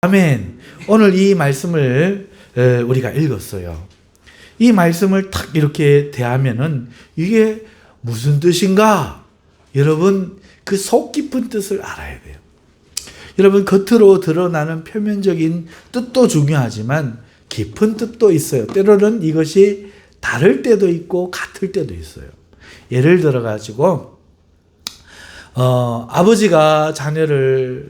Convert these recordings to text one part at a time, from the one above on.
아멘. 오늘 이 말씀을 우리가 읽었어요. 이 말씀을 탁 이렇게 대하면은 이게 무슨 뜻인가? 여러분 그 속 깊은 뜻을 알아야 돼요. 여러분 겉으로 드러나는 표면적인 뜻도 중요하지만 깊은 뜻도 있어요. 때로는 이것이 다를 때도 있고 같을 때도 있어요. 예를 들어 가지고 아버지가 자녀를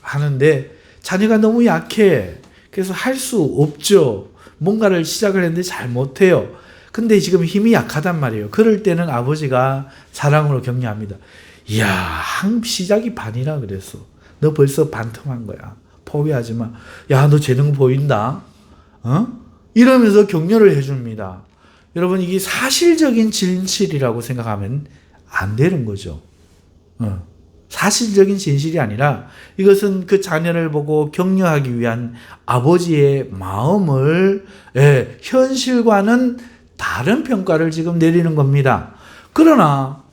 하는데 자녀가 너무 약해. 그래서 할 수 없죠. 뭔가를 시작을 했는데 잘 못해요. 근데 지금 힘이 약하단 말이에요. 그럴 때는 아버지가 사랑으로 격려합니다. 이야, 시작이 반이라 그랬어. 너 벌써 반틈한 거야. 포기하지 마. 야, 너 재능 보인다. 이러면서 격려를 해줍니다. 여러분, 이게 사실적인 진실이라고 생각하면 안 되는 거죠. 사실적인 진실이 아니라 이것은 그 자녀를 보고 격려하기 위한 아버지의 마음을 현실과는 다른 평가를 지금 내리는 겁니다. 그러나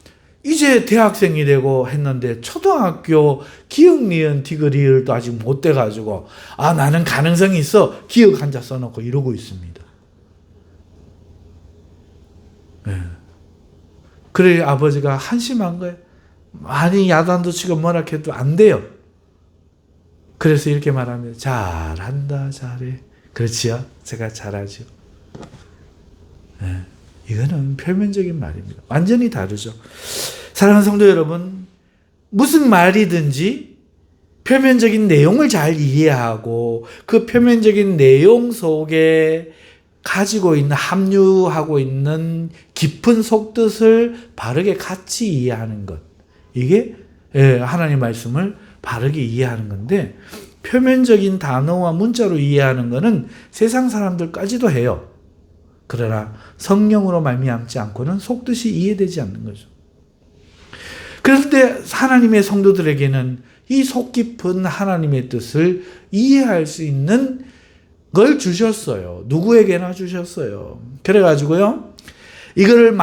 이제 대학생이 되고 했는데 초등학교 기억, 니은, 디귿을 아직 못 돼가지고 나는 가능성이 있어. 기억 한자 써놓고 이러고 있습니다. 그래 아버지가 한심한 거예요. 많이 야단도 치고 뭐라 해도 안 돼요. 그래서 이렇게 말합니다. 잘한다, 잘해. 그렇지요? 제가 잘하죠. 이거는 표면적인 말입니다. 완전히 다르죠. 사랑하는 성도 여러분, 무슨 말이든지 표면적인 내용을 잘 이해하고 그 표면적인 내용 속에 가지고 있는, 함유하고 있는 깊은 속뜻을 바르게 같이 이해하는 것. 이게 하나님 말씀을 바르게 이해하는 건데, 표면적인 단어와 문자로 이해하는 것은 세상 사람들까지도 해요. 그러나 성령으로 말미암지 않고는 속뜻이 이해되지 않는 거죠. 그런데 하나님의 성도들에게는 이 속 깊은 하나님의 뜻을 이해할 수 있는 걸 주셨어요. 누구에게나 주셨어요. 그래가지고요, 이거를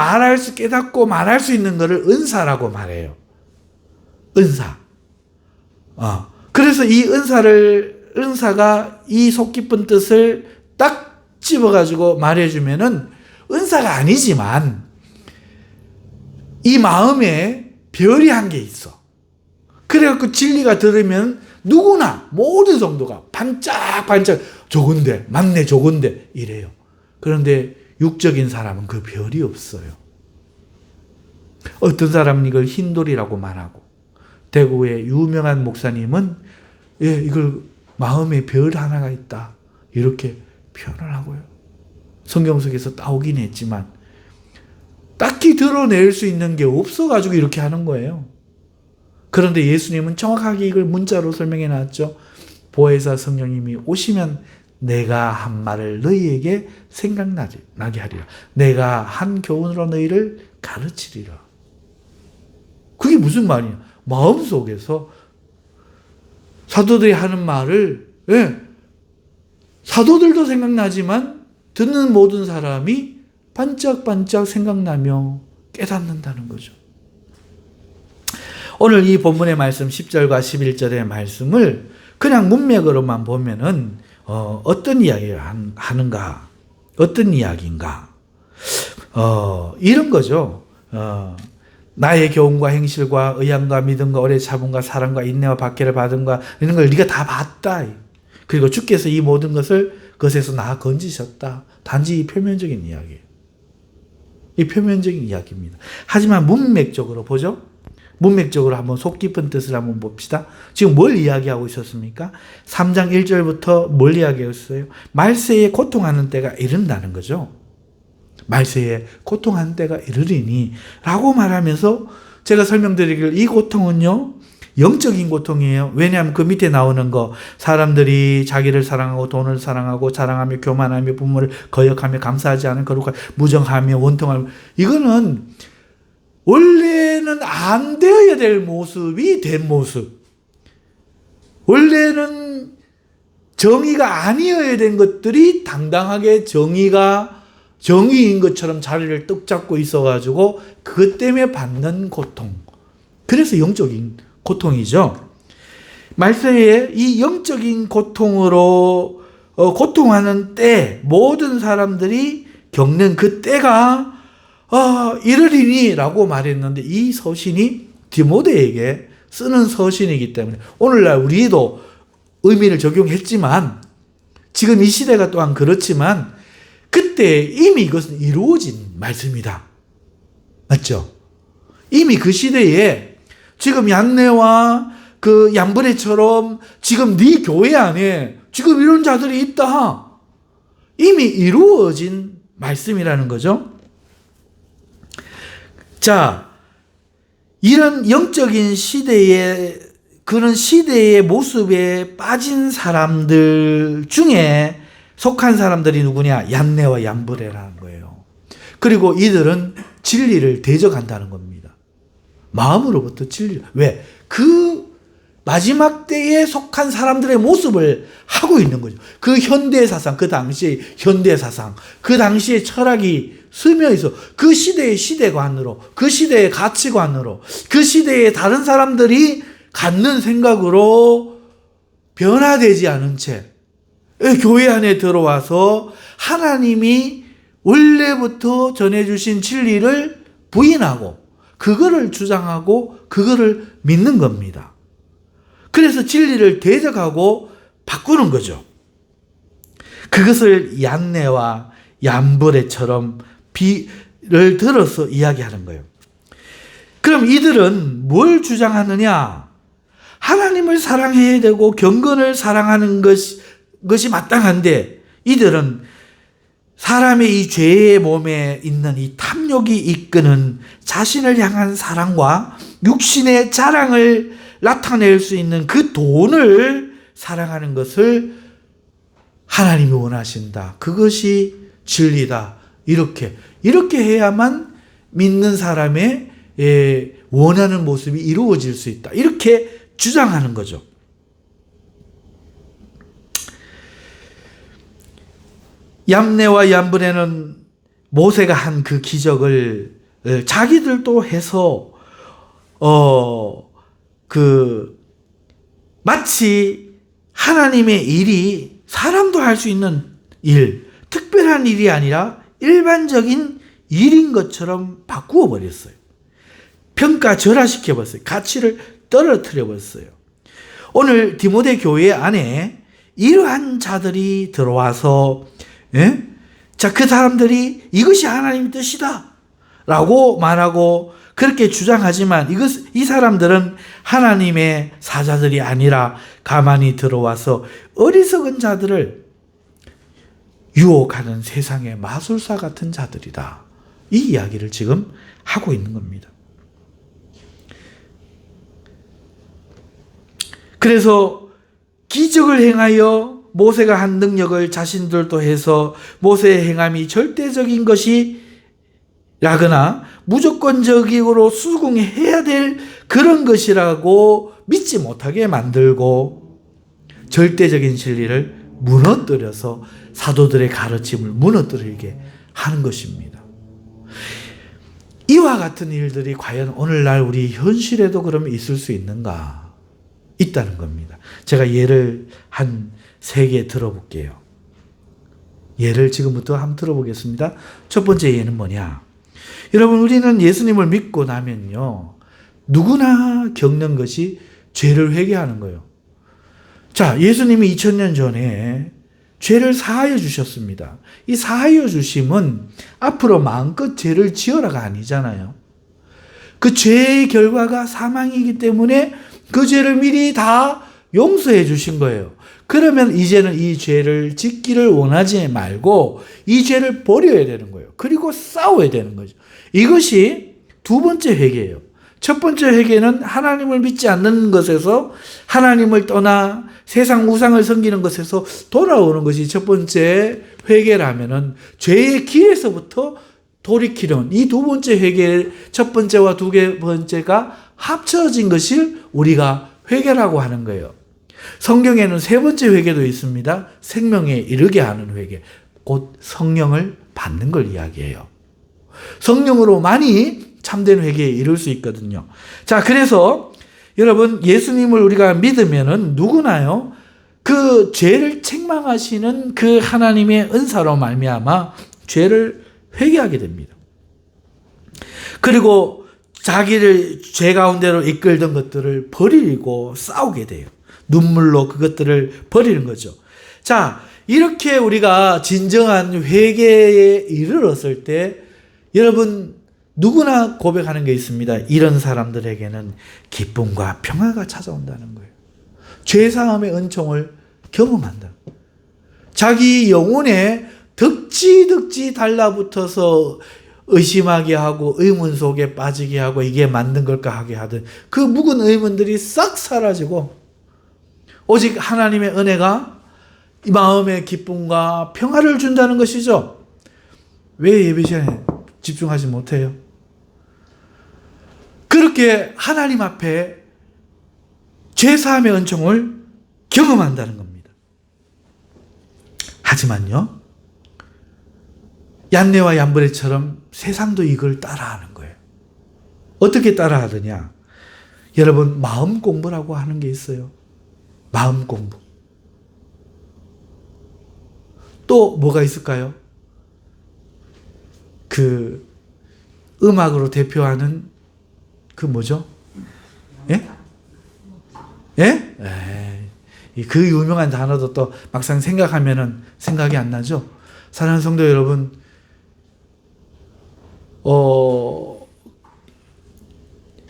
깨닫고 말할 수 있는 것을 은사라고 말해요. 은사. 그래서 이 은사가 이 속 깊은 뜻을 딱 집어가지고 말해주면은 은사가 아니지만 이 마음에 별이 한 개 있어. 그래갖고 진리가 들으면 누구나 모든 성도가 반짝반짝 저건데 맞네 저건데 이래요. 그런데 육적인 사람은 그 별이 없어요. 어떤 사람은 이걸 흰돌이라고 말하고, 대구의 유명한 목사님은 이걸 마음에 별 하나가 있다 이렇게 표현을 하고요. 성경 속에서 따오긴 했지만 딱히 드러낼 수 있는 게 없어가지고 이렇게 하는 거예요. 그런데 예수님은 정확하게 이걸 문자로 설명해 놨죠. 보혜사 성령님이 오시면 내가 한 말을 너희에게 생각나게 하리라. 내가 한 교훈으로 너희를 가르치리라. 그게 무슨 말이냐? 마음속에서 사도들이 하는 말을 사도들도 생각나지만 듣는 모든 사람이 반짝반짝 생각나며 깨닫는다는 거죠. 오늘 이 본문의 말씀 10절과 11절의 말씀을 그냥 문맥으로만 보면은 어떤 이야기를 하는가? 어떤 이야기인가? 이런 거죠. 나의 교훈과 행실과 의향과 믿음과 오래 참음과 사랑과 인내와 박해를 받음과 이런 걸 네가 다 봤다. 그리고 주께서 이 모든 것을 그것에서 나 건지셨다. 단지 이 표면적인 이야기예요. 이 표면적인 이야기입니다. 하지만 문맥적으로 보죠. 문맥적으로 한번 속 깊은 뜻을 한번 봅시다. 지금 뭘 이야기하고 있었습니까? 3장 1절부터 뭘 이야기했어요? 말세에 고통하는 때가 이른다는 거죠. 말세에 고통하는 때가 이르리니 라고 말하면서 제가 설명드리길, 이 고통은요 영적인 고통이에요. 왜냐하면 그 밑에 나오는 거, 사람들이 자기를 사랑하고 돈을 사랑하고 자랑하며 교만하며 부모를 거역하며 감사하지 않은 거룩하며 무정하며 원통하며, 이거는 원래는 안 되어야 될 모습이 된 모습, 원래는 정의가 아니어야 된 것들이 당당하게 정의인 것처럼 자리를 떡 잡고 있어가지고 그것 때문에 받는 고통, 그래서 영적인 고통이죠. 말세에 이 영적인 고통으로 고통하는 때 모든 사람들이 겪는 그 때가 이르리니 라고 말했는데 이 서신이 디모데에게 쓰는 서신이기 때문에 오늘날 우리도 의미를 적용했지만 지금 이 시대가 또한 그렇지만 그때 이미 이것은 이루어진 말씀이다. 맞죠? 이미 그 시대에 지금 얀네와 그 얀브레처럼 지금 네 교회 안에 지금 이런 자들이 있다. 이미 이루어진 말씀이라는 거죠. 자, 이런 영적인 시대에 그런 시대의 모습에 빠진 사람들 중에 속한 사람들이 누구냐? 얀네와 얀브레라는 거예요. 그리고 이들은 진리를 대적한다는 겁니다. 마음으로부터 진리. 왜? 그 마지막 때에 속한 사람들의 모습을 하고 있는 거죠. 그 현대 사상, 그 당시의 현대 사상, 그 당시의 철학이 스며 있어. 그 시대의 시대관으로, 그 시대의 가치관으로, 그 시대의 다른 사람들이 갖는 생각으로 변화되지 않은 채 교회 안에 들어와서 하나님이 원래부터 전해주신 진리를 부인하고 그거를 주장하고 그거를 믿는 겁니다. 그래서 진리를 대적하고 바꾸는 거죠. 그것을 얀네와 얀브레처럼 비를 들어서 이야기하는 거예요. 그럼 이들은 뭘 주장하느냐? 하나님을 사랑해야 되고 경건을 사랑하는 것이 마땅한데 이들은 사람의 이 죄의 몸에 있는 이 탐욕이 이끄는 자신을 향한 사랑과 육신의 자랑을 나타낼 수 있는 그 돈을 사랑하는 것을 하나님이 원하신다. 그것이 진리다. 이렇게 해야만 믿는 사람의 원하는 모습이 이루어질 수 있다. 이렇게 주장하는 거죠. 얀네와 얀브레는 모세가 한 그 기적을 자기들도 해서 마치 하나님의 일이 사람도 할 수 있는 일, 특별한 일이 아니라 일반적인 일인 것처럼 바꾸어 버렸어요. 평가절하시켜 버렸어요. 가치를 떨어뜨려 버렸어요. 오늘 디모데 교회 안에 이러한 자들이 들어와서 자, 그 사람들이 이것이 하나님의 뜻이다 라고 말하고 그렇게 주장하지만 이 사람들은 하나님의 사자들이 아니라 가만히 들어와서 어리석은 자들을 유혹하는 세상의 마술사 같은 자들이다. 이 이야기를 지금 하고 있는 겁니다. 그래서 기적을 행하여 모세가 한 능력을 자신들도 해서 모세의 행함이 절대적인 것이 라거나 무조건적으로 수긍해야 될 그런 것이라고 믿지 못하게 만들고 절대적인 진리를 무너뜨려서 사도들의 가르침을 무너뜨리게 하는 것입니다. 이와 같은 일들이 과연 오늘날 우리 현실에도 그러면 있을 수 있는가? 있다는 겁니다. 제가 예를 한 3개 들어볼게요. 예를 지금부터 한번 들어보겠습니다. 첫 번째 예는 뭐냐? 여러분, 우리는 예수님을 믿고 나면요, 누구나 겪는 것이 죄를 회개하는 거예요. 자, 예수님이 2000년 전에 죄를 사하여 주셨습니다. 이 사하여 주심은 앞으로 마음껏 죄를 지어라가 아니잖아요. 그 죄의 결과가 사망이기 때문에 그 죄를 미리 다 용서해 주신 거예요. 그러면 이제는 이 죄를 짓기를 원하지 말고 이 죄를 버려야 되는 거예요. 그리고 싸워야 되는 거죠. 이것이 두 번째 회개예요. 첫 번째 회개는 하나님을 믿지 않는 것에서 하나님을 떠나 세상 우상을 섬기는 것에서 돌아오는 것이 첫 번째 회개라면은 죄의 길에서부터 돌이키는 이 두 번째 회개, 첫 번째와 두 번째가 합쳐진 것을 우리가 회개라고 하는 거예요. 성경에는 세 번째 회개도 있습니다. 생명에 이르게 하는 회개, 곧 성령을 받는 걸 이야기해요. 성령으로만이 참된 회개에 이룰 수 있거든요. 자, 그래서 여러분, 예수님을 우리가 믿으면은 누구나요? 그 죄를 책망하시는 그 하나님의 은사로 말미암아 죄를 회개하게 됩니다. 그리고 자기를 죄 가운데로 이끌던 것들을 버리고 싸우게 돼요. 눈물로 그것들을 버리는 거죠. 자, 이렇게 우리가 진정한 회개에 이르렀을 때 여러분 누구나 고백하는 게 있습니다. 이런 사람들에게는 기쁨과 평화가 찾아온다는 거예요. 죄사함의 은총을 경험한다. 자기 영혼에 덕지 달라붙어서 의심하게 하고 의문 속에 빠지게 하고 이게 맞는 걸까 하게 하던 그 묵은 의문들이 싹 사라지고 오직 하나님의 은혜가 이 마음의 기쁨과 평화를 준다는 것이죠. 왜 예배 시간에 집중하지 못해요? 그렇게 하나님 앞에 죄사함의 은총을 경험한다는 겁니다. 하지만요, 얀네와 얀브레처럼 세상도 이걸 따라하는 거예요. 어떻게 따라하느냐? 여러분, 마음 공부라고 하는 게 있어요. 마음 공부. 또 뭐가 있을까요? 그 음악으로 대표하는 그 뭐죠? 예? 예? 그 유명한 단어도 또 막상 생각하면은 생각이 안 나죠? 사랑하는 성도 여러분,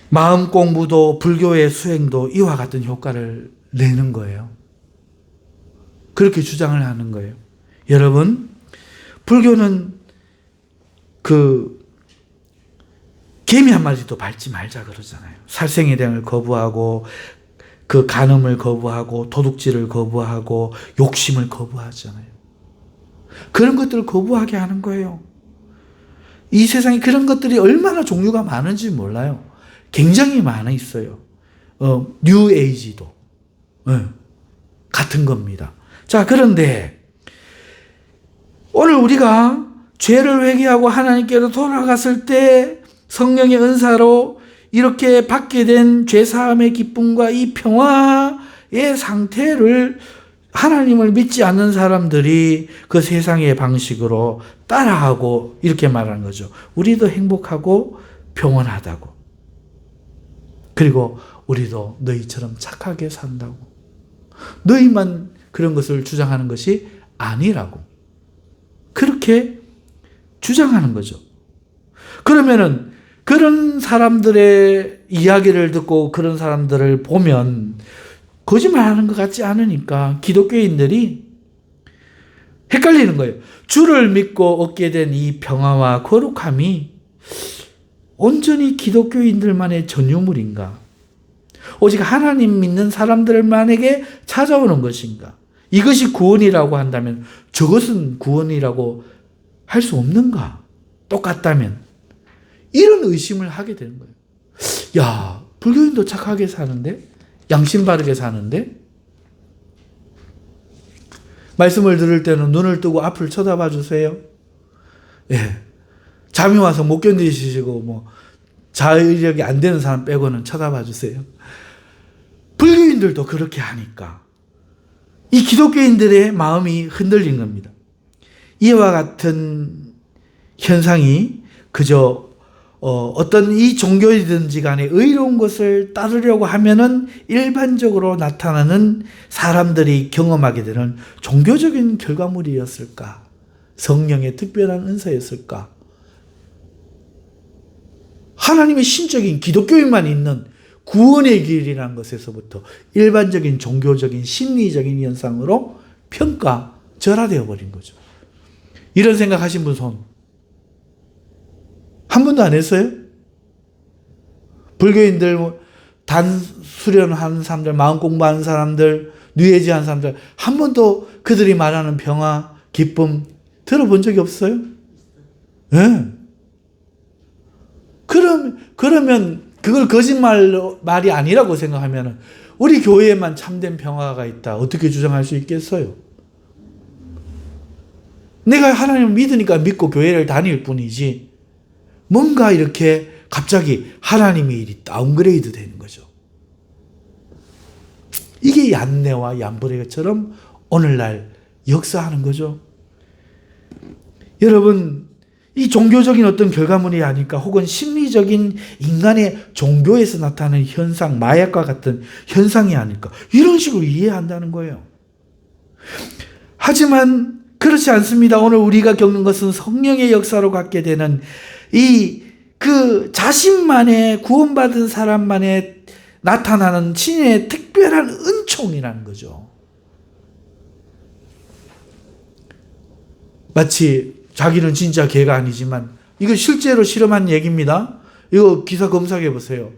마음 공부도 불교의 수행도 이와 같은 효과를 내는 거예요. 그렇게 주장을 하는 거예요. 여러분, 불교는 개미 한 마리도 밟지 말자 그러잖아요. 살생에 대한 거부하고 그 간음을 거부하고 도둑질을 거부하고 욕심을 거부하잖아요. 그런 것들을 거부하게 하는 거예요. 이 세상에 그런 것들이 얼마나 종류가 많은지 몰라요. 굉장히 많아 있어요. 뉴 에이지도 같은 겁니다. 자, 그런데 오늘 우리가 죄를 회개하고 하나님께로 돌아갔을 때 성령의 은사로 이렇게 받게 된 죄사함의 기쁨과 이 평화의 상태를 하나님을 믿지 않는 사람들이 그 세상의 방식으로 따라하고 이렇게 말하는 거죠. 우리도 행복하고 평온하다고. 그리고 우리도 너희처럼 착하게 산다고. 너희만 그런 것을 주장하는 것이 아니라고. 그렇게 주장하는 거죠. 그러면은 그런 사람들의 이야기를 듣고 그런 사람들을 보면 거짓말하는 것 같지 않으니까 기독교인들이 헷갈리는 거예요. 주를 믿고 얻게 된 이 평화와 거룩함이 온전히 기독교인들만의 전유물인가? 오직 하나님 믿는 사람들만에게 찾아오는 것인가? 이것이 구원이라고 한다면 저것은 구원이라고 할 수 없는가? 똑같다면 이런 의심을 하게 되는 거예요. 야, 불교인도 착하게 사는데? 양심 바르게 사는데? 말씀을 들을 때는 눈을 뜨고 앞을 쳐다봐 주세요. 예. 잠이 와서 못 견디시고 자의력이 안 되는 사람 빼고는 쳐다봐 주세요. 불교인들도 그렇게 하니까 이 기독교인들의 마음이 흔들린 겁니다. 이와 같은 현상이 그저 어떤 이 종교이든지 간에 의로운 것을 따르려고 하면은 일반적으로 나타나는 사람들이 경험하게 되는 종교적인 결과물이었을까? 성령의 특별한 은사였을까? 하나님의 신적인 기독교인만 있는 구원의 길이라는 것에서부터 일반적인 종교적인 심리적인 현상으로 절하되어 버린 거죠. 이런 생각하신 분 손. 한 번도 안 했어요? 불교인들, 단수련하는 사람들, 마음 공부하는 사람들, 뉴에이지하는 사람들, 한 번도 그들이 말하는 평화, 기쁨 들어본 적이 없어요? 네. 그러면 그걸 거짓말이 아니라고 생각하면 우리 교회에만 참된 평화가 있다. 어떻게 주장할 수 있겠어요? 내가 하나님을 믿으니까 믿고 교회를 다닐 뿐이지 뭔가 이렇게 갑자기 하나님의 일이 다운그레이드 되는 거죠. 이게 얀네와 얀브레처럼 오늘날 역사하는 거죠. 여러분, 이 종교적인 어떤 결과물이 아닐까, 혹은 심리적인 인간의 종교에서 나타나는 현상, 마약과 같은 현상이 아닐까, 이런 식으로 이해한다는 거예요. 하지만 그렇지 않습니다. 오늘 우리가 겪는 것은 성령의 역사로 갖게 되는 그 자신만의, 구원받은 사람만의 나타나는 신의 특별한 은총이라는 거죠. 마치 자기는 진짜 개가 아니지만, 이거 실제로 실험한 얘기입니다. 이거 기사 검색해 보세요.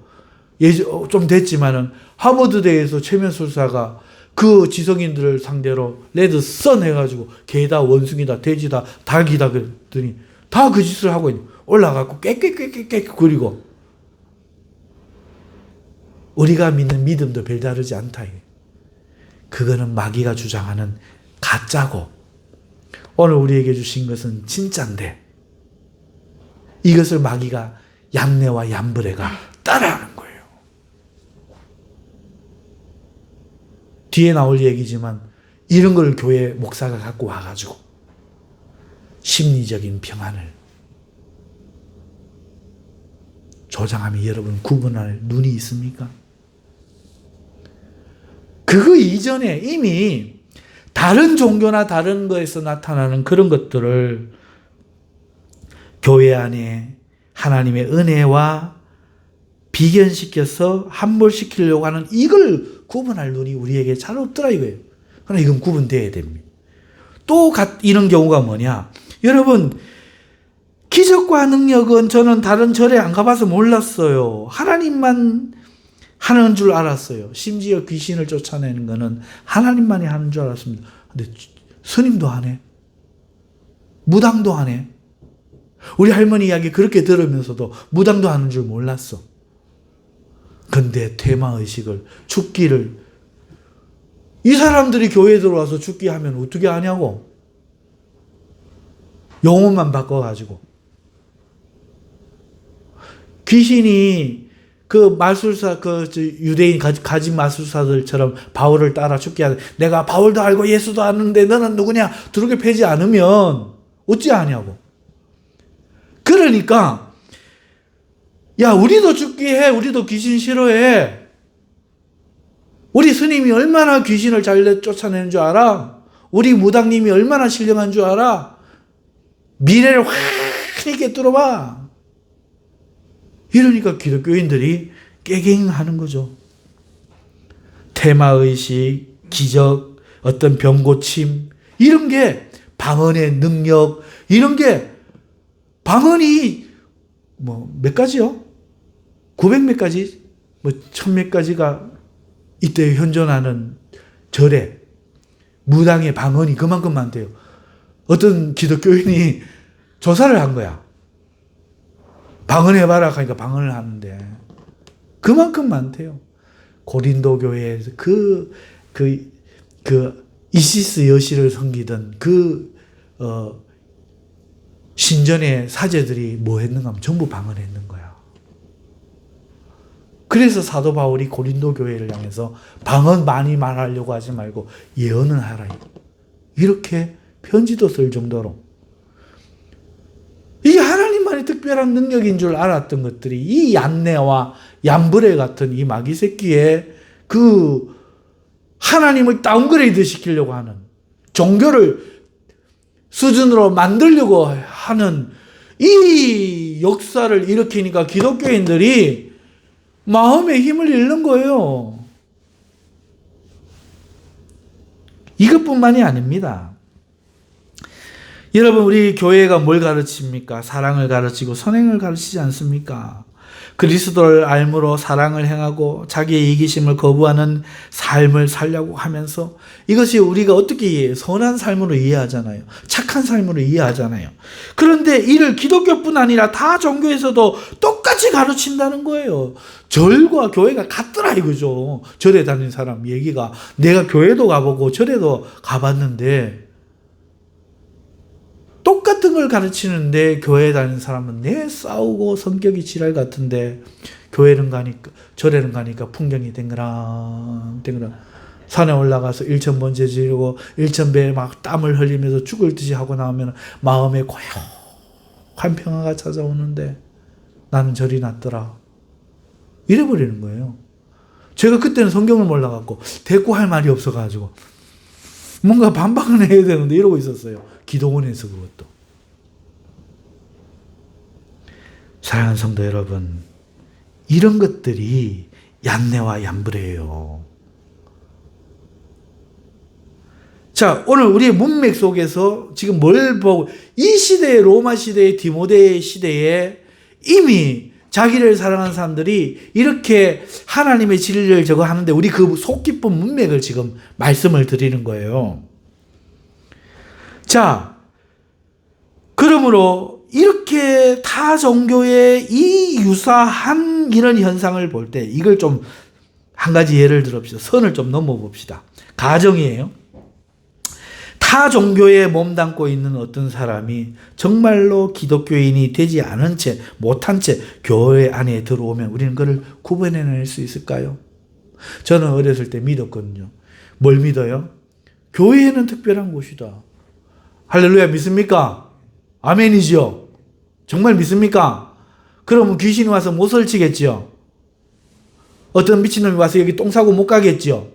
좀 됐지만은 하버드대에서 최면술사가 그 지성인들을 상대로 레드 선 해가지고 개다, 원숭이다, 돼지다, 닭이다 그랬더니 다 그 짓을 하고 있는, 올라가고 깨깨깨깨깨 그리고 우리가 믿는 믿음도 별다르지 않다. 그거는 마귀가 주장하는 가짜고, 오늘 우리에게 주신 것은 진짜인데, 이것을 마귀가, 얀네와 얀브레가 따라하는 거예요. 뒤에 나올 얘기지만 이런 걸 교회 목사가 갖고 와가지고 심리적인 평안을 조장하면 여러분 구분할 눈이 있습니까? 그거 이전에 이미 다른 종교나 다른 거에서 나타나는 그런 것들을 교회 안에 하나님의 은혜와 비견시켜서 함몰시키려고 하는, 이걸 구분할 눈이 우리에게 잘 없더라 이거예요. 그러나 이건 구분돼야 됩니다. 또 이런 경우가 뭐냐? 여러분, 기적과 능력은 저는 다른 절에 안 가봐서 몰랐어요. 하나님만 하는 줄 알았어요. 심지어 귀신을 쫓아내는 거는 하나님만이 하는 줄 알았습니다. 근데 스님도 하네. 무당도 하네. 우리 할머니 이야기 그렇게 들으면서도 무당도 하는 줄 몰랐어. 근데 테마의식을, 죽기를, 이 사람들이 교회에 들어와서 죽기 하면 어떻게 하냐고. 영혼만 바꿔가지고. 귀신이 그 마술사, 유대인 가진 마술사들처럼 바울을 따라 죽게 하는, 내가 바울도 알고 예수도 아는데 너는 누구냐? 두르게 패지 않으면 어찌 하냐고. 그러니까, 야, 우리도 죽기 해. 우리도 귀신 싫어해. 우리 스님이 얼마나 귀신을 잘 쫓아내는 줄 알아? 우리 무당님이 얼마나 신령한 줄 알아? 미래를 환하게 뚫어봐. 이러니까 기독교인들이 깨갱하는 거죠. 테마의식, 기적, 어떤 병고침, 이런 게 방언의 능력, 이런 게 방언이 몇 가지요? 900몇 가지? 1000몇 가지가 이때 현존하는 절에 무당의 방언이 그만큼 많대요. 어떤 기독교인이 조사를 한 거야. 방언해봐라 하니까 방언을 하는데 그만큼 많대요. 고린도 교회에서 이시스 여시를 섬기던 신전의 사제들이 뭐 했는가 하면 전부 방언했는 거야. 그래서 사도 바울이 고린도 교회를 향해서 방언 많이 말하려고 하지 말고 예언은 하라. 이렇게 편지도 쓸 정도로. 이게 하나님만의 특별한 능력인 줄 알았던 것들이 이 얀네와 얀브레 같은 이 마귀 새끼의 그 하나님을 다운그레이드 시키려고 하는, 종교를 수준으로 만들려고 하는 이 역사를 일으키니까 기독교인들이 마음의 힘을 잃는 거예요. 이것뿐만이 아닙니다. 여러분, 우리 교회가 뭘 가르칩니까? 사랑을 가르치고 선행을 가르치지 않습니까? 그리스도를 알므로 사랑을 행하고 자기의 이기심을 거부하는 삶을 살려고 하면서, 이것이 우리가 어떻게 이해해요? 선한 삶으로 이해하잖아요. 착한 삶으로 이해하잖아요. 그런데 이를 기독교뿐 아니라 다 종교에서도 똑같이 가르친다는 거예요. 절과 교회가 같더라 이거죠. 절에 다니는 사람 얘기가, 내가 교회도 가보고 절에도 가봤는데 똑같은 걸 가르치는데 교회에 다니는 사람은 내 싸우고 성격이 지랄 같은데 교회는 가니까, 절에는 가니까 풍경이 댕그랑 산에 올라가서 일천번제 지르고 일천배에 막 땀을 흘리면서 죽을 듯이 하고 나오면 마음에 고요한 평화가 찾아오는데 나는 절이 났더라. 이래버리는 거예요. 제가 그때는 성경을 몰라갖고 대꾸할 말이 없어가지고 뭔가 반박을 해야 되는데 이러고 있었어요. 기도원에서 그것도. 사랑하는 성도 여러분, 이런 것들이 얀네와 얀브레예요. 자, 오늘 우리의 문맥 속에서 지금 뭘 보고, 이 시대에, 로마 시대의 디모데 시대에 이미 자기를 사랑하는 사람들이 이렇게 하나님의 진리를 저거 하는데 우리 그 속 깊은 문맥을 지금 말씀을 드리는 거예요. 자, 그러므로 이렇게 타 종교의 이 유사한 이런 현상을 볼 때 이걸 좀 한 가지 예를 들읍시다. 선을 좀 넘어봅시다. 가정이에요. 타 종교에 몸담고 있는 어떤 사람이 정말로 기독교인이 되지 않은 채, 못한 채 교회 안에 들어오면 우리는 그를 구분해낼 수 있을까요? 저는 어렸을 때 믿었거든요. 뭘 믿어요? 교회는 특별한 곳이다. 할렐루야, 믿습니까? 아멘이죠. 정말 믿습니까? 그러면 귀신이 와서 못 설치겠지요. 어떤 미친놈이 와서 여기 똥 싸고 못 가겠지요.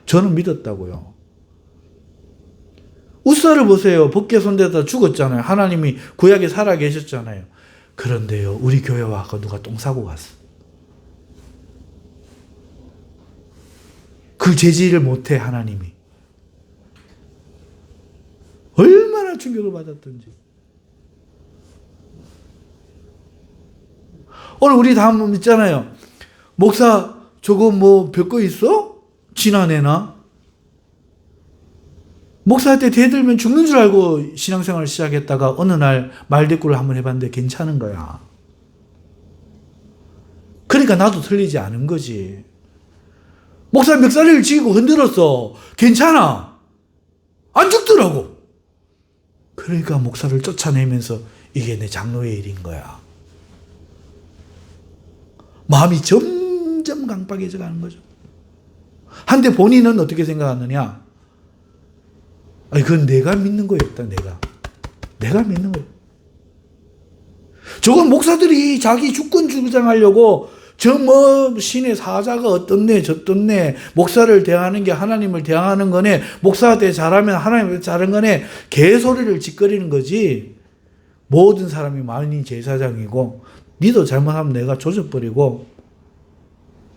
저는 믿었다고요. 우사를 보세요. 벗겨 손대다 죽었잖아요. 하나님이 구약에 살아 계셨잖아요. 그런데요, 우리 교회 와서 누가 똥 싸고 갔어. 그 제지를 못해, 하나님이. 얼마나 충격을 받았던지. 오늘 우리 다음 있잖아요. 목사, 저거 뭐 별거 있어? 지난해나? 목사한테 대들면 죽는 줄 알고 신앙생활을 시작했다가 어느 날 말대꾸를 한번 해봤는데 괜찮은 거야. 그러니까 나도 틀리지 않은 거지. 목사 멱살을 쥐고 흔들었어. 괜찮아. 안 죽더라고. 그러니까 목사를 쫓아내면서 이게 내 장로의 일인 거야. 마음이 점점 강박해져 가는 거죠. 한데 본인은 어떻게 생각하느냐? 아니, 그건 내가 믿는 거였다, 내가 믿는 거야. 저건 목사들이 자기 주권 주장하려고 저 뭐 신의 사자가 어떻네 저떻네 목사를 대하는 게 하나님을 대하는 거네 목사한테 잘하면 하나님을 잘하는 거네 개소리를 짓거리는 거지. 모든 사람이 만인 제사장이고 니도 잘못하면 내가 조져버리고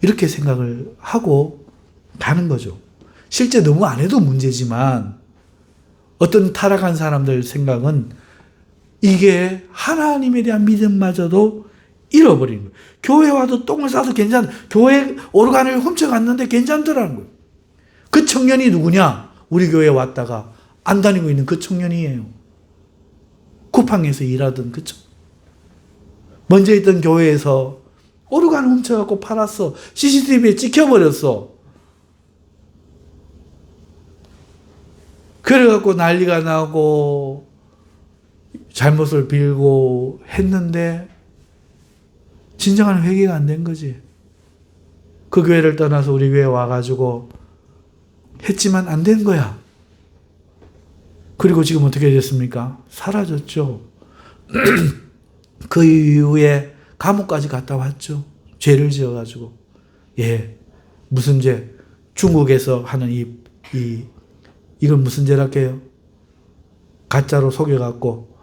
이렇게 생각을 하고 가는 거죠. 실제 너무 안 해도 문제지만 어떤 타락한 사람들 생각은 이게 하나님에 대한 믿음마저도 잃어버리는 거예요. 교회 와도 똥을 싸도 괜찮아. 교회 오르간을 훔쳐갔는데 괜찮더라는 거예요. 그 청년이 누구냐? 우리 교회에 왔다가 안 다니고 있는 그 청년이에요. 쿠팡에서 일하던 그 청년. 먼저 있던 교회에서 오르간을 훔쳐갖고 팔았어. CCTV에 찍혀버렸어. 그래갖고 난리가 나고 잘못을 빌고 했는데 진정한 회개가 안 된 거지. 그 교회를 떠나서 우리 교회에 와가지고 했지만 안 된 거야. 그리고 지금 어떻게 됐습니까? 사라졌죠. 그 이후에 감옥까지 갔다 왔죠. 죄를 지어가지고. 예. 무슨 죄? 중국에서 하는 이건 무슨 죄랄게요? 가짜로 속여갖고,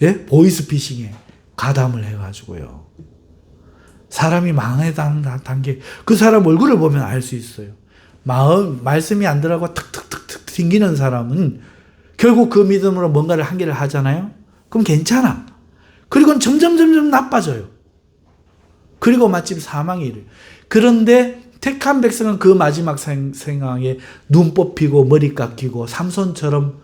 예? 보이스피싱에 가담을 해가지고요. 사람이 망해다는 단계, 그 사람 얼굴을 보면 알 수 있어요. 말씀이 안 들어가고 탁탁탁탁 튕기는 사람은 결국 그 믿음으로 뭔가를 한계를 하잖아요? 그럼 괜찮아. 그리고는 점점 나빠져요. 그리고 마침 사망이 이래요. 그런데 택한 백성은 그 마지막 생황에 눈 뽑히고 머리 깎이고 삼손처럼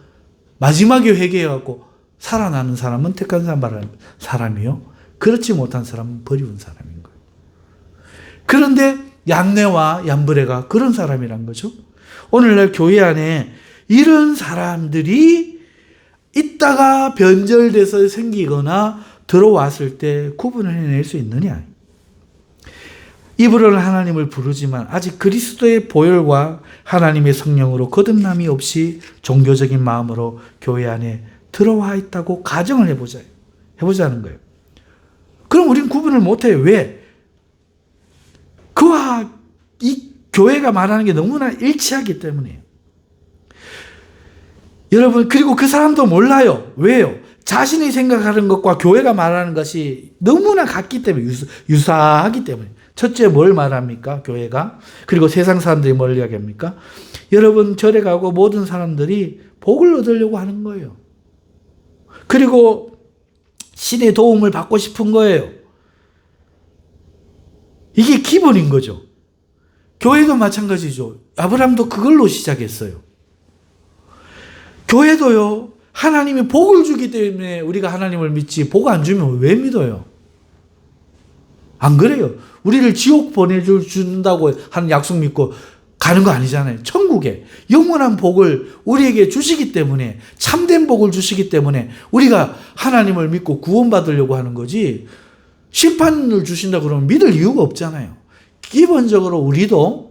마지막에 회개해갖고 살아나는 사람은 택한 사람이요. 그렇지 못한 사람은 버리운 사람인 거예요. 그런데 얀네와 얀브레가 그런 사람이란 거죠. 오늘날 교회 안에 이런 사람들이 있다가 변절돼서 생기거나 들어왔을 때 구분을 해낼 수 있느냐. 입으로는 하나님을 부르지만 아직 그리스도의 보혈과 하나님의 성령으로 거듭남이 없이 종교적인 마음으로 교회 안에 들어와 있다고 가정을 해보자는 거예요. 그럼 우린 구분을 못해요. 왜? 그와 이 교회가 말하는 게 너무나 일치하기 때문이에요. 여러분, 그리고 그 사람도 몰라요. 왜요? 자신이 생각하는 것과 교회가 말하는 것이 너무나 같기 때문에, 유사하기 때문에. 첫째, 뭘 말합니까? 교회가. 그리고 세상 사람들이 뭘 이야기합니까? 여러분, 절에 가고 모든 사람들이 복을 얻으려고 하는 거예요. 그리고 신의 도움을 받고 싶은 거예요. 이게 기본인 거죠. 교회도 마찬가지죠. 아브라함도 그걸로 시작했어요. 교회도요, 하나님이 복을 주기 때문에 우리가 하나님을 믿지, 복 안 주면 왜 믿어요? 안 그래요? 우리를 지옥 보내준다고 하는 약속 믿고 가는 거 아니잖아요. 천국에 영원한 복을 우리에게 주시기 때문에, 참된 복을 주시기 때문에 우리가 하나님을 믿고 구원받으려고 하는 거지, 심판을 주신다 그러면 믿을 이유가 없잖아요. 기본적으로 우리도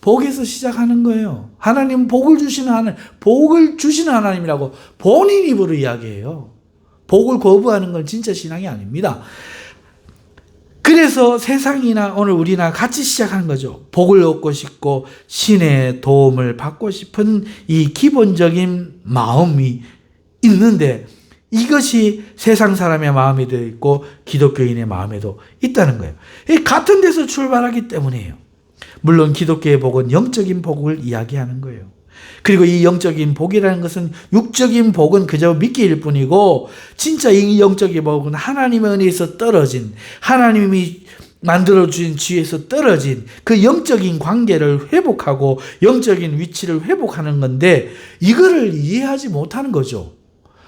복에서 시작하는 거예요. 하나님 복을 주시는 하나님이라고 본인 입으로 이야기해요. 복을 거부하는 건 진짜 신앙이 아닙니다. 그래서 세상이나 오늘 우리나 같이 시작하는 거죠. 복을 얻고 싶고 신의 도움을 받고 싶은 이 기본적인 마음이 있는데, 이것이 세상 사람의 마음에도 있고 기독교인의 마음에도 있다는 거예요. 같은 데서 출발하기 때문이에요. 물론 기독교의 복은 영적인 복을 이야기하는 거예요. 그리고 이 영적인 복이라는 것은, 육적인 복은 그저 믿기일 뿐이고, 진짜 이 영적인 복은 하나님의 은혜에서 떨어진, 하나님이 만들어준 지혜에서 떨어진 그 영적인 관계를 회복하고 영적인 위치를 회복하는 건데, 이거를 이해하지 못하는 거죠.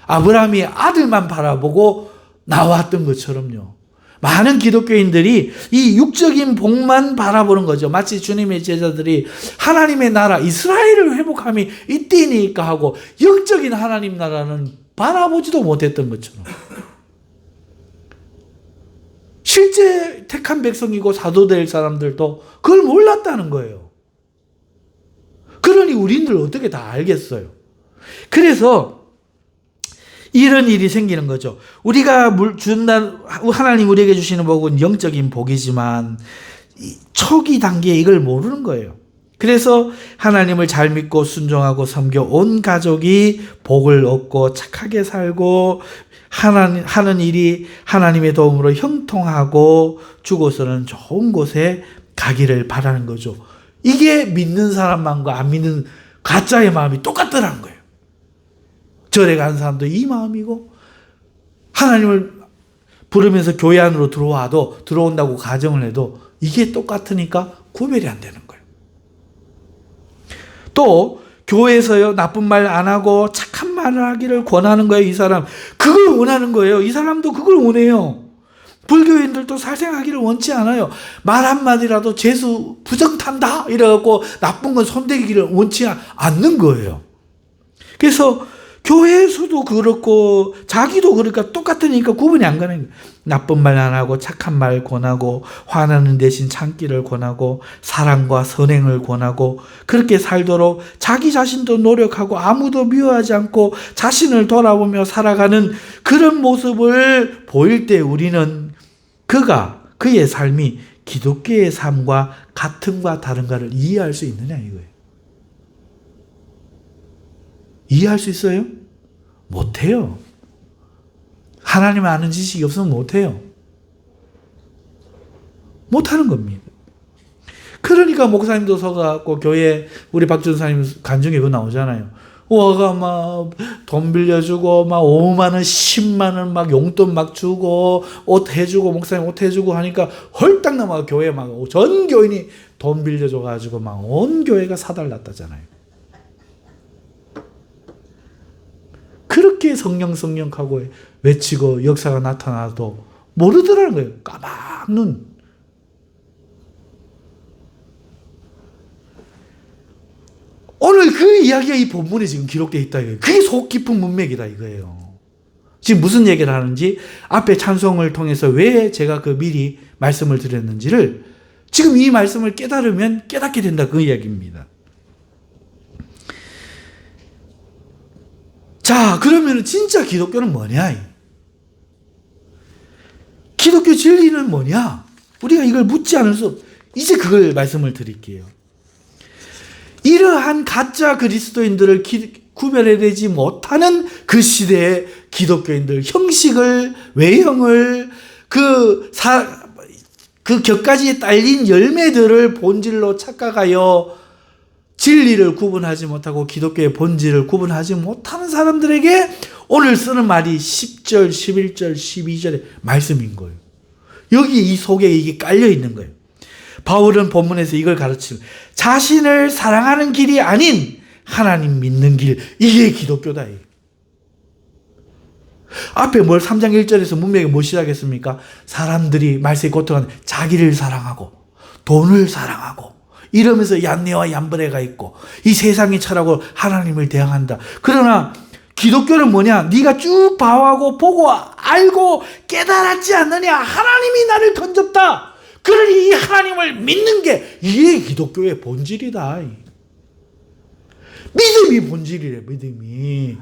아브라함이 아들만 바라보고 나왔던 것처럼요. 많은 기독교인들이 이 육적인 복만 바라보는 거죠. 마치 주님의 제자들이 하나님의 나라 이스라엘을 회복함이 이때니까 하고 영적인 하나님 나라는 바라보지도 못했던 것처럼. 실제 택한 백성이고 사도 될 사람들도 그걸 몰랐다는 거예요. 그러니 우리들 어떻게 다 알겠어요. 그래서 이런 일이 생기는 거죠. 우리가 하나님 우리에게 주시는 복은 영적인 복이지만 초기 단계에 이걸 모르는 거예요. 그래서 하나님을 잘 믿고 순종하고 섬겨 온 가족이 복을 얻고 착하게 살고 하는 일이 하나님의 도움으로 형통하고 죽어서는 좋은 곳에 가기를 바라는 거죠. 이게 믿는 사람만과 안 믿는 가짜의 마음이 똑같더라는 거예요. 절에 간 사람도 이 마음이고, 하나님을 부르면서 교회 안으로 들어온다고 가정을 해도 이게 똑같으니까 구별이 안 되는 거예요. 또 교회에서요, 나쁜 말 안 하고 착한 말을 하기를 권하는 거예요. 이 사람 그걸 원하는 거예요. 이 사람도 그걸 원해요. 불교인들도 살생하기를 원치 않아요. 말 한마디라도 재수 부정탄다 이래갖고 나쁜 건 손대기를 원치 않는 거예요. 그래서 교회에서도 그렇고 자기도 그러니까 똑같으니까 구분이 안 가는 거예요. 나쁜 말 안 하고 착한 말 권하고 화나는 대신 참기를 권하고 사랑과 선행을 권하고 그렇게 살도록 자기 자신도 노력하고 아무도 미워하지 않고 자신을 돌아보며 살아가는 그런 모습을 보일 때 우리는 그의 삶이 기독교의 삶과 같은가 다른가를 이해할 수 있느냐 이거예요. 이해할 수 있어요? 못해요. 하나님 아는 지식이 없으면 못해요. 못하는 겁니다. 그러니까 목사님도 서가고 교회 우리 박준사님 간증에 그거 나오잖아요. 와가 막 돈 빌려주고 막 5만 원, 10만 원 막 용돈 막 주고 옷 해주고 목사님 옷 해주고 하니까 헐딱 넘어가 교회 막 전 교인이 돈 빌려줘가지고 막 온 교회가 사달났다잖아요. 그렇게 성령하고 외치고 역사가 나타나도 모르더라는 거예요. 까막 눈. 오늘 그 이야기가 이 본문에 지금 기록되어 있다 이거예요. 그게 속 깊은 문맥이다 이거예요. 지금 무슨 얘기를 하는지 앞에 찬송을 통해서 왜 제가 그 미리 말씀을 드렸는지를 지금 이 말씀을 깨달으면 깨닫게 된다, 그 이야기입니다. 자, 그러면 진짜 기독교는 뭐냐? 기독교 진리는 뭐냐? 우리가 이걸 묻지 않을 수 이제 그걸 말씀을 드릴게요. 이러한 가짜 그리스도인들을 구별해내지 못하는 그 시대의 기독교인들, 형식을, 외형을, 그 곁가지에 딸린 열매들을 본질로 착각하여 진리를 구분하지 못하고 기독교의 본질을 구분하지 못하는 사람들에게 오늘 쓰는 말이 10절, 11절, 12절의 말씀인 거예요. 여기 이 속에 이게 깔려 있는 거예요. 바울은 본문에서 이걸 가르치는, 자신을 사랑하는 길이 아닌 하나님 믿는 길, 이게 기독교다. 앞에 3장 1절에서 문맥에 뭐 시작했습니까? 사람들이 말세에 고통하는 자기를 사랑하고 돈을 사랑하고 이러면서 얀네와 얀브레가 있고 이 세상이 철하고 하나님을 대항한다. 그러나 기독교는 뭐냐? 네가 쭉 봐하고 보고 알고 깨달았지 않느냐? 하나님이 나를 건졌다. 그러니 이 하나님을 믿는 게 이게 기독교의 본질이다. 믿음이 본질이래. 믿음이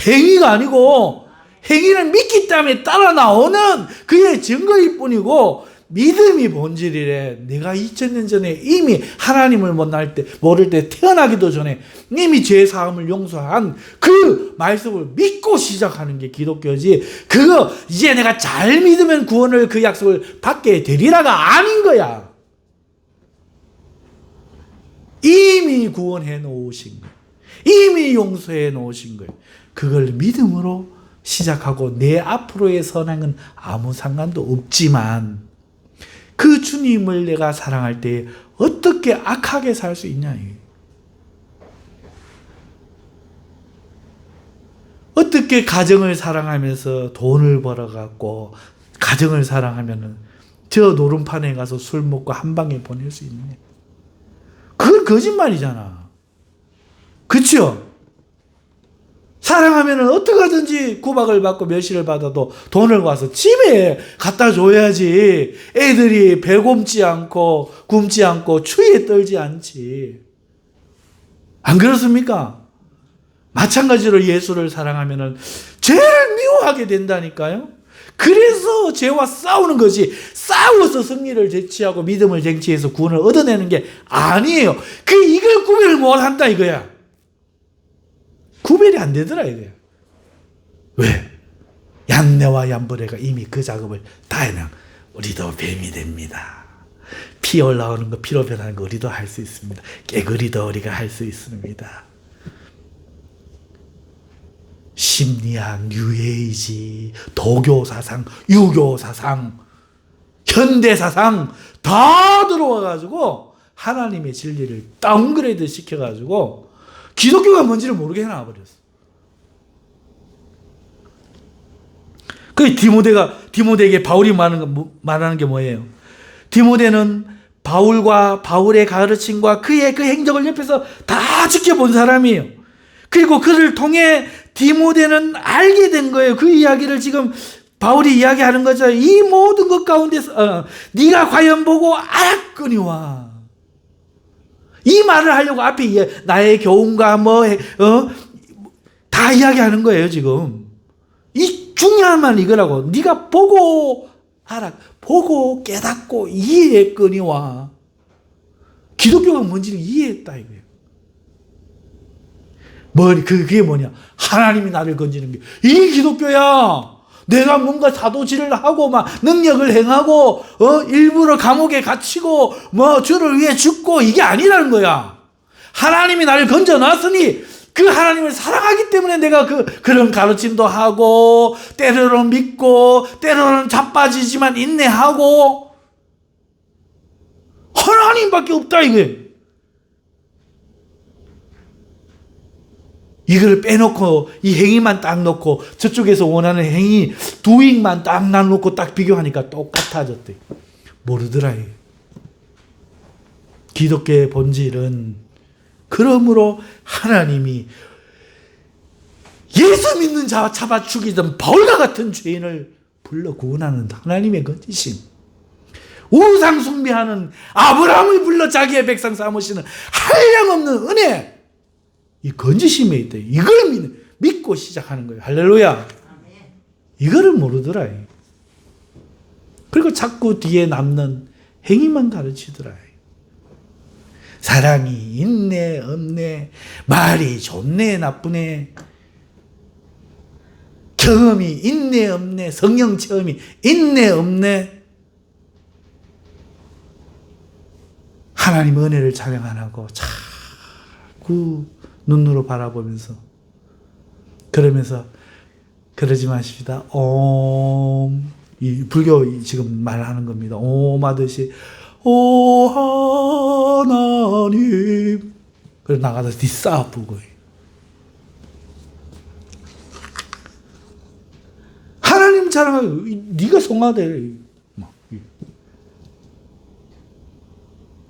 행위가 아니고, 행위는 믿기 때문에 따라 나오는 그의 증거일 뿐이고, 믿음이 본질이래. 내가 2000년 전에 이미 하나님을 모를 때 태어나기도 전에 이미 죄 사함을 용서한 그 말씀을 믿고 시작하는 게 기독교지, 그거 이제 내가 잘 믿으면 구원을, 그 약속을 받게 되리라가 아닌 거야. 이미 구원해 놓으신 거야. 이미 용서해 놓으신 거예요. 그걸 믿음으로 시작하고 내 앞으로의 선행은 아무 상관도 없지만 그 주님을 내가 사랑할 때 어떻게 악하게 살 수 있냐. 어떻게 가정을 사랑하면서 돈을 벌어갖고 가정을 사랑하면은 저 노름판에 가서 술 먹고 한 방에 보낼 수 있느냐. 그건 거짓말이잖아. 그렇죠? 사랑하면은 어떻게든지 구박을 받고 멸시를 받아도 돈을 와서 집에 갖다 줘야지 애들이 배 굶지 않고 굶지 않고 추위에 떨지 않지. 안 그렇습니까? 마찬가지로 예수를 사랑하면은 죄를 미워하게 된다니까요. 그래서 죄와 싸우는 것이, 싸워서 승리를 쟁취하고 믿음을 쟁취해서 구원을 얻어내는 게 아니에요. 이걸 구별을 못한다 이거야. 구별이 안 되더라 이거야. 왜? 얀네와 얀브레가 이미 그 작업을 다 해놔. 우리도 뱀이 됩니다. 피 올라오는 거, 피로 변하는 거 우리도 할 수 있습니다. 깨그리도 우리가 할 수 있습니다. 심리학, 뉴에이지, 도교 사상, 유교 사상, 현대 사상 다 들어와가지고 하나님의 진리를 다운그레이드 시켜가지고 기독교가 뭔지를 모르게 해놔버렸어. 그 디모데에게 바울이 말하는 게 뭐예요? 디모데는 바울과 바울의 가르침과 그의 그 행적을 옆에서 다 지켜본 사람이에요. 그리고 그를 통해 디모데는 알게 된 거예요. 그 이야기를 지금 바울이 이야기하는 거죠. 이 모든 것 가운데서 네가 과연 보고 알았거니와. 이 말을 하려고 앞에 나의 교훈과 다 이야기하는 거예요 지금. 이 중요한 말 이거라고. 네가 보고 알아, 보고 깨닫고 이해했거니와. 기독교가 뭔지를 이해했다 이거예요. 그게 뭐냐? 하나님이 나를 건지는 게 이게 기독교야. 내가 뭔가 사도질을 하고 막 능력을 행하고 일부러 감옥에 갇히고 주를 위해 죽고 이게 아니라는 거야. 하나님이 나를 건져놨으니 그 하나님을 사랑하기 때문에 내가 그런 가르침도 하고 때로는 믿고 때로는 자빠지지만 인내하고 하나님밖에 없다 이게. 이걸 빼놓고 이 행위만 딱 놓고 저쪽에서 원하는 행위 doing만 딱 나눠놓고 딱 비교하니까 똑같아졌대. 모르더라. 기독교의 본질은 그러므로 하나님이 예수 믿는 자와 잡아 죽이던 바울과 같은 죄인을 불러 구원하는 하나님의 건지심. 우상 숭배하는 아브라함을 불러 자기의 백성 삼으시는 한량없는 은혜, 이 건지심에 있다. 이걸 믿고 시작하는 거예요. 할렐루야. 이거를 모르더라. 그리고 자꾸 뒤에 남는 행위만 가르치더라. 사랑이 있네 없네, 말이 좋네 나쁘네, 경험이 있네 없네, 성령 체험이 있네 없네. 하나님 은혜를 찬양 안 하고 자꾸 눈으로 바라보면서, 그러면서 그러지 마십시다. 이 불교 지금 말하는 겁니다. 옴 하듯이 오 하나님, 그래서 나가서 뒷싸 부고, 하나님 자랑하고 네가 송하대.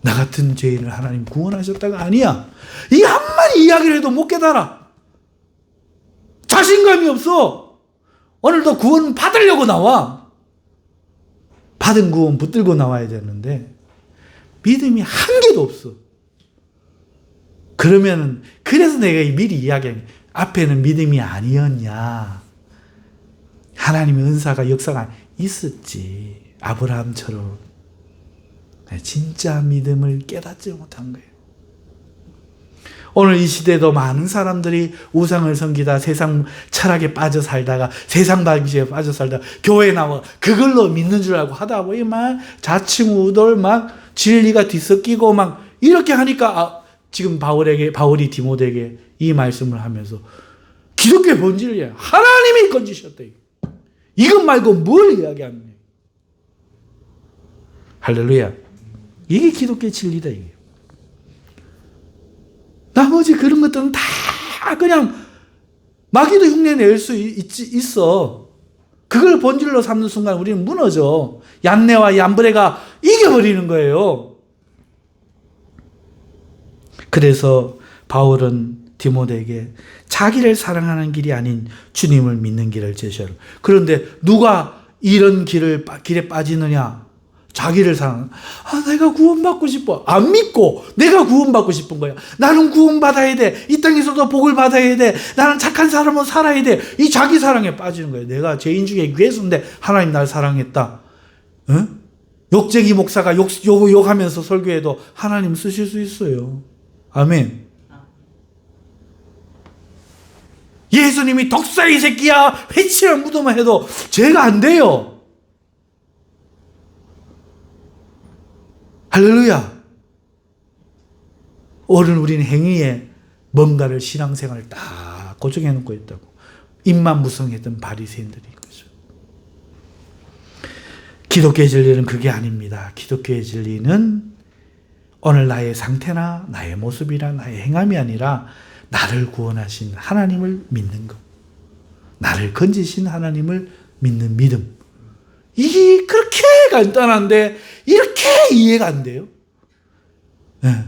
나 같은 죄인을 하나님 구원하셨다가 아니야. 이 한마디 이야기를 해도 못 깨달아. 자신감이 없어. 오늘도 구원 받으려고 나와. 받은 구원 붙들고 나와야 되는데 믿음이 한 개도 없어. 그러면은, 그래서 내가 미리 이야기한, 앞에는 믿음이 아니었냐. 하나님의 은사가, 역사가 있었지. 아브라함처럼. 진짜 믿음을 깨닫지 못한 거예요. 오늘 이 시대도 많은 사람들이 우상을 섬기다 세상 철학에 빠져 살다가, 세상 방식에 빠져 살다가 교회 나와 그걸로 믿는 줄 알고 하다 보니 막 좌충우돌, 막 진리가 뒤섞이고 막 이렇게 하니까, 지금 바울이 디모데에게 이 말씀을 하면서 기독교의 본질이야. 하나님이 건지셨다. 이것 말고 뭘 이야기하느냐. 할렐루야. 이게 기독교의 진리다. 이게. 나머지 그런 것들은 다 그냥 마귀도 흉내 낼 수 있어. 그걸 본질로 삼는 순간 우리는 무너져. 얀네와 얀브레가 이겨버리는 거예요. 그래서 바울은 디모데에게 자기를 사랑하는 길이 아닌 주님을 믿는 길을 제시하라. 그런데 누가 이런 길에 빠지느냐? 자기를 사랑. 내가 구원받고 싶어. 안 믿고 내가 구원받고 싶은 거야. 나는 구원받아야 돼. 이 땅에서도 복을 받아야 돼. 나는 착한 사람으로 살아야 돼. 이 자기 사랑에 빠지는 거예요. 내가 죄인 중에 괴수인데 하나님 날 사랑했다. 응? 욕쟁이 목사가 욕하면서 설교해도 하나님 쓰실 수 있어요. 아멘. 예수님이 독사 이 새끼야 회치를 묻어만 해도 죄가 안 돼요. 할렐루야. 오늘 우리는 행위에 뭔가를 신앙생활을 딱 고정해 놓고 있다고. 입만 무성했던 바리새인들인 거죠. 기독교의 진리는 그게 아닙니다. 기독교의 진리는 오늘 나의 상태나 나의 모습이나 나의 행함이 아니라 나를 구원하신 하나님을 믿는 것, 나를 건지신 하나님을 믿는 믿음. 이게 그렇게 간단한데 이렇게 이해가 안 돼요. 네.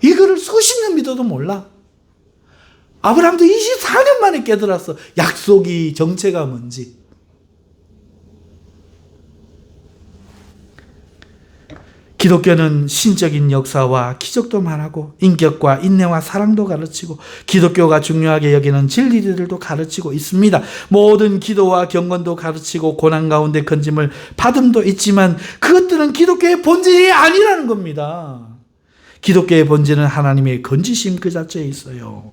이거를 수십 년 믿어도 몰라. 아브라함도 24년 만에 깨달았어. 약속이 정체가 뭔지. 기독교는 신적인 역사와 기적도 말하고 인격과 인내와 사랑도 가르치고 기독교가 중요하게 여기는 진리들도 가르치고 있습니다. 모든 기도와 경건도 가르치고 고난 가운데 건짐을 받음도 있지만 그것들은 기독교의 본질이 아니라는 겁니다. 기독교의 본질은 하나님의 건지심 그 자체에 있어요.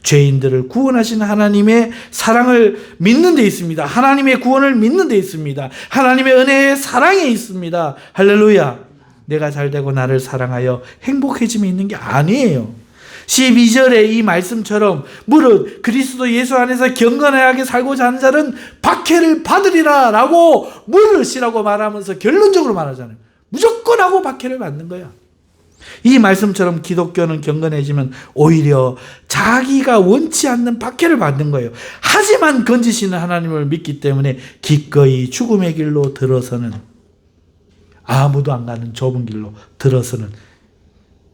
죄인들을 구원하시는 하나님의 사랑을 믿는 데 있습니다. 하나님의 구원을 믿는 데 있습니다. 하나님의 은혜의 사랑에 있습니다. 할렐루야. 내가 잘되고 나를 사랑하여 행복해짐이 있는 게 아니에요. 12절에 이 말씀처럼 무릇 그리스도 예수 안에서 경건하게 살고자 하는 자는 박해를 받으리라 라고 무릇이라고 말하면서 결론적으로 말하잖아요. 무조건 하고 박해를 받는 거야. 이 말씀처럼 기독교는 경건해지면 오히려 자기가 원치 않는 박해를 받는 거예요. 하지만 건지시는 하나님을 믿기 때문에 기꺼이 죽음의 길로 들어서는, 아무도 안 가는 좁은 길로 들어서는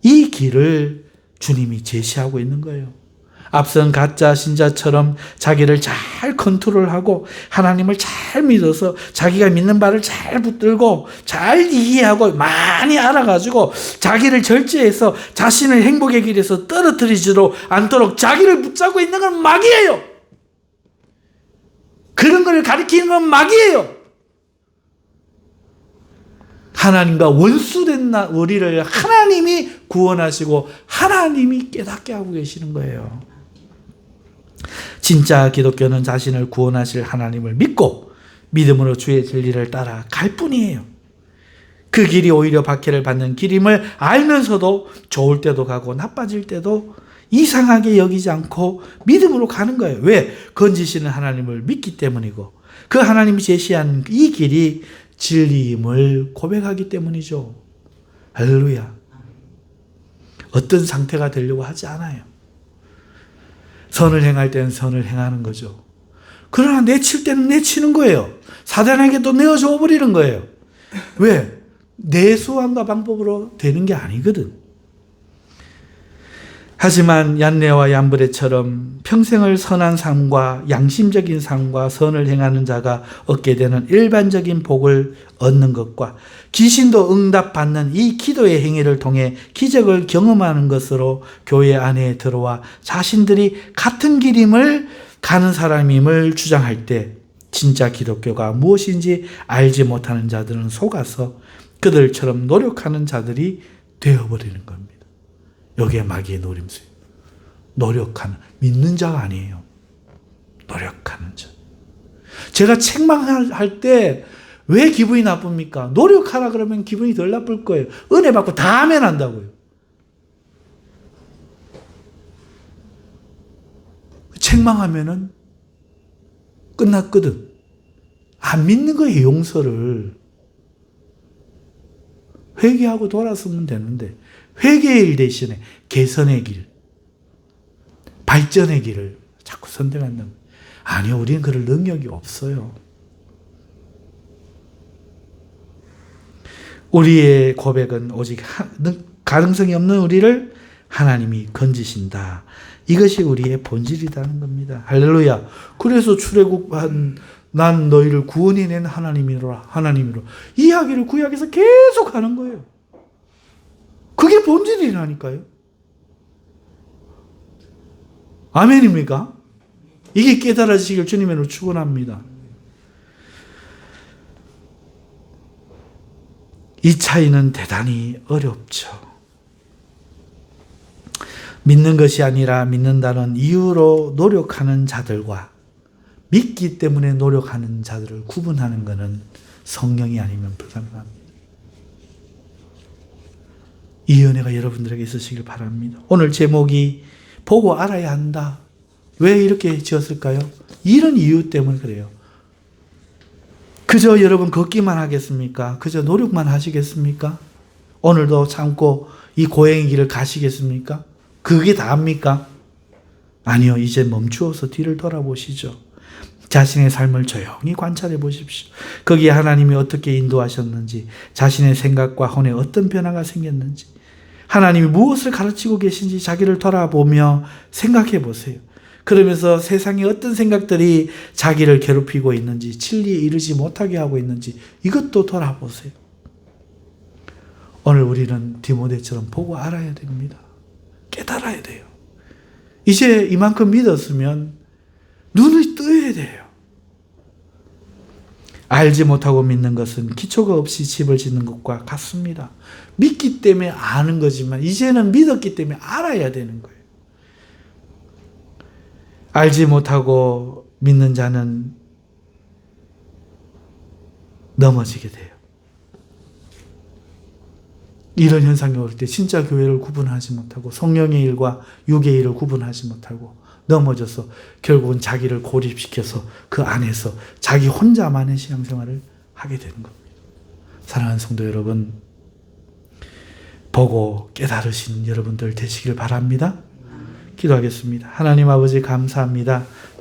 이 길을 주님이 제시하고 있는 거예요. 앞선 가짜 신자처럼 자기를 잘 컨트롤하고 하나님을 잘 믿어서 자기가 믿는 바를 잘 붙들고 잘 이해하고 많이 알아가지고 자기를 절제해서 자신을 행복의 길에서 떨어뜨리지도 않도록 자기를 붙잡고 있는 건 마귀예요. 그런 걸 가리키는 건 마귀예요. 하나님과 원수된 우리를 하나님이 구원하시고 하나님이 깨닫게 하고 계시는 거예요. 진짜 기독교는 자신을 구원하실 하나님을 믿고 믿음으로 주의 진리를 따라 갈 뿐이에요. 그 길이 오히려 박해를 받는 길임을 알면서도 좋을 때도 가고 나빠질 때도 이상하게 여기지 않고 믿음으로 가는 거예요. 왜? 건지시는 하나님을 믿기 때문이고 그 하나님이 제시한 이 길이 진리임을 고백하기 때문이죠. 할렐루야. 어떤 상태가 되려고 하지 않아요. 선을 행할 때는 선을 행하는 거죠. 그러나 내칠 때는 내치는 거예요. 사단에게 또 내어줘 버리는 거예요. 왜? 내 수완과 방법으로 되는 게 아니거든. 하지만 얀네와 얀브레처럼 평생을 선한 삶과 양심적인 삶과 선을 행하는 자가 얻게 되는 일반적인 복을 얻는 것과 귀신도 응답받는 이 기도의 행위를 통해 기적을 경험하는 것으로 교회 안에 들어와 자신들이 같은 길임을 가는 사람임을 주장할 때 진짜 기독교가 무엇인지 알지 못하는 자들은 속아서 그들처럼 노력하는 자들이 되어버리는 겁니다. 여기에 마귀의 노림수예요. 노력하는, 믿는 자가 아니에요. 노력하는 자. 제가 책망할 때 왜 기분이 나쁩니까? 노력하라 그러면 기분이 덜 나쁠 거예요. 은혜 받고 다 하면 한다고요. 책망하면은 끝났거든. 안 믿는 거예요, 용서를. 회개하고 돌아서면 되는데 회개의 일 대신에 개선의 길, 발전의 길을 자꾸 선택한다는 거예요. 아니요, 우리는 그럴 능력이 없어요. 우리의 고백은 오직 가능성이 없는 우리를 하나님이 건지신다. 이것이 우리의 본질이라는 겁니다. 할렐루야. 그래서 출애굽한 난 너희를 구원해낸 하나님이로라. 하나님이로. 이 이야기를 구약에서 계속 하는 거예요. 그게 본질이라니까요. 아멘입니까? 이게 깨달아지길 주님으로 축원합니다. 이 차이는 대단히 어렵죠. 믿는 것이 아니라 믿는다는 이유로 노력하는 자들과 믿기 때문에 노력하는 자들을 구분하는 것은 성령이 아니면 불가능합니다. 이 은혜가 여러분들에게 있으시길 바랍니다. 오늘 제목이 보고 알아야 한다. 왜 이렇게 지었을까요? 이런 이유 때문에 그래요. 그저 여러분 걷기만 하겠습니까? 그저 노력만 하시겠습니까? 오늘도 참고 이 고행의 길을 가시겠습니까? 그게 다입니까? 아니요. 이제 멈추어서 뒤를 돌아보시죠. 자신의 삶을 조용히 관찰해 보십시오. 거기에 하나님이 어떻게 인도하셨는지, 자신의 생각과 혼에 어떤 변화가 생겼는지, 하나님이 무엇을 가르치고 계신지 자기를 돌아보며 생각해 보세요. 그러면서 세상에 어떤 생각들이 자기를 괴롭히고 있는지, 진리에 이르지 못하게 하고 있는지 이것도 돌아보세요. 오늘 우리는 디모데처럼 보고 알아야 됩니다. 깨달아야 돼요. 이제 이만큼 믿었으면 눈을 떠야 돼요. 알지 못하고 믿는 것은 기초가 없이 집을 짓는 것과 같습니다. 믿기 때문에 아는 거지만 이제는 믿었기 때문에 알아야 되는 거예요. 알지 못하고 믿는 자는 넘어지게 돼요. 이런 현상이 올 때 진짜 교회를 구분하지 못하고 성령의 일과 육의 일을 구분하지 못하고 넘어져서 결국은 자기를 고립시켜서 그 안에서 자기 혼자만의 신앙생활을 하게 되는 겁니다. 사랑하는 성도 여러분, 보고 깨달으신 여러분들 되시길 바랍니다. 기도하겠습니다. 하나님 아버지 감사합니다.